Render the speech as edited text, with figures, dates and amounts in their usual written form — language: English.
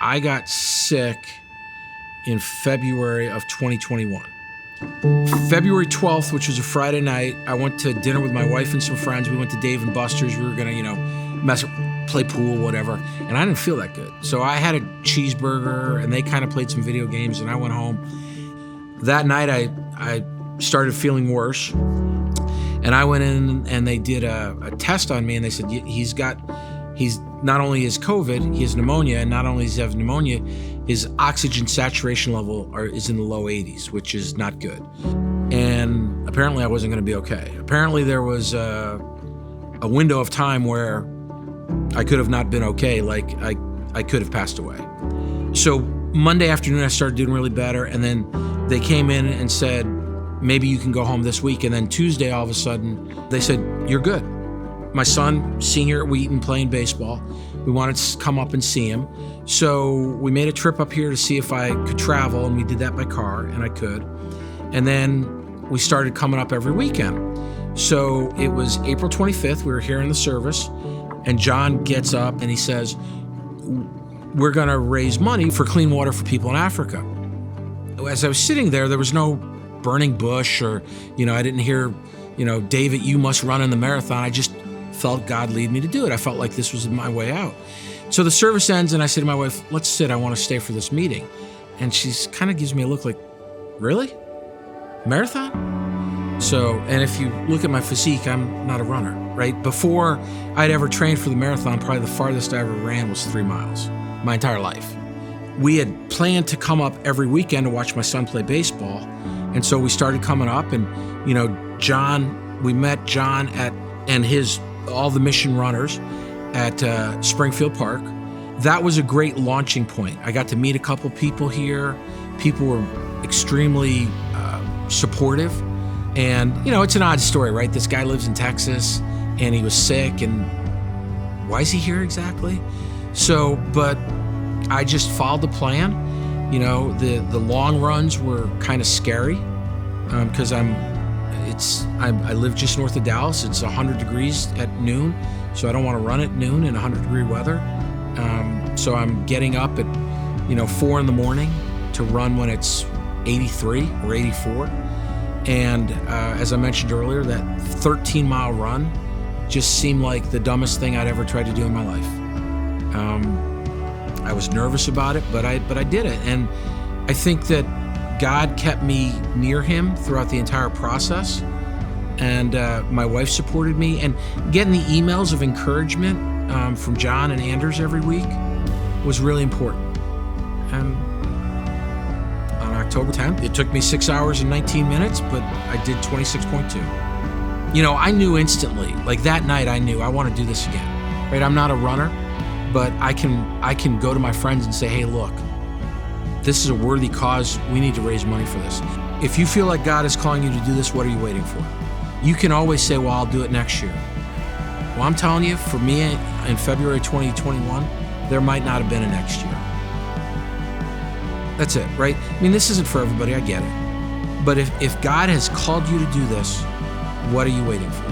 I got sick in February of 2021. February 12th, which was a Friday night, I went to dinner with my wife and some friends. We went to Dave & Buster's. We were gonna, play pool, whatever. And I didn't feel that good. So I had a cheeseburger and they kind of played some video games and I went home. That night I started feeling worse. And I went in and they did a test on me and they said, he's not only has COVID, he has pneumonia, and not only does he have pneumonia, his oxygen saturation level is in the low 80s, which is not good. And apparently I wasn't gonna be okay. Apparently there was a window of time where I could have not been okay, like I could have passed away. So Monday afternoon I started doing really better, and then they came in and said, maybe you can go home this week. And then Tuesday, all of a sudden, they said, you're good. My son, senior at Wheaton, playing baseball. We wanted to come up and see him. So we made a trip up here to see if I could travel, and we did that by car, and I could. And then we started coming up every weekend. So it was April 25th, we were here in the service, and John gets up and he says, we're gonna raise money for clean water for people in Africa. As I was sitting there was no burning bush or, I didn't hear, David, you must run in the marathon. I just felt God lead me to do it. I felt like this was my way out. So the service ends and I said to my wife, let's sit, I want to stay for this meeting. And she's kind of gives me a look like, really? Marathon? So, and if you look at my physique, I'm not a runner, right? Before I'd ever trained for the marathon, probably the farthest I ever ran was 3 miles, my entire life. We had planned to come up every weekend to watch my son play baseball. And so we started coming up and, we met John and all the mission runners at Springfield Park. That was a great launching point. I got to meet a couple people here. People were extremely supportive. And, it's an odd story, right? This guy lives in Texas and he was sick, and why is he here exactly? So, but I just followed the plan. The long runs were kind of scary because I live just north of Dallas. It's 100 degrees at noon, so I don't want to run at noon in 100-degree weather. So I'm getting up at 4 in the morning to run when it's 83 or 84. And as I mentioned earlier, that 13-mile run just seemed like the dumbest thing I'd ever tried to do in my life. I was nervous about it, but I did it. And I think that God kept me near him throughout the entire process. And my wife supported me. And getting the emails of encouragement from John and Anders every week was really important. And on October 10th, it took me 6 hours and 19 minutes, but I did 26.2. I knew instantly, like that night I knew I want to do this again, right? I'm not a runner, but I can go to my friends and say, hey, look, this is a worthy cause. We need to raise money for this. If you feel like God is calling you to do this, what are you waiting for? You can always say, well, I'll do it next year. Well, I'm telling you, for me in February 2021, there might not have been a next year. That's it, right? This isn't for everybody, I get it. But if God has called you to do this, what are you waiting for?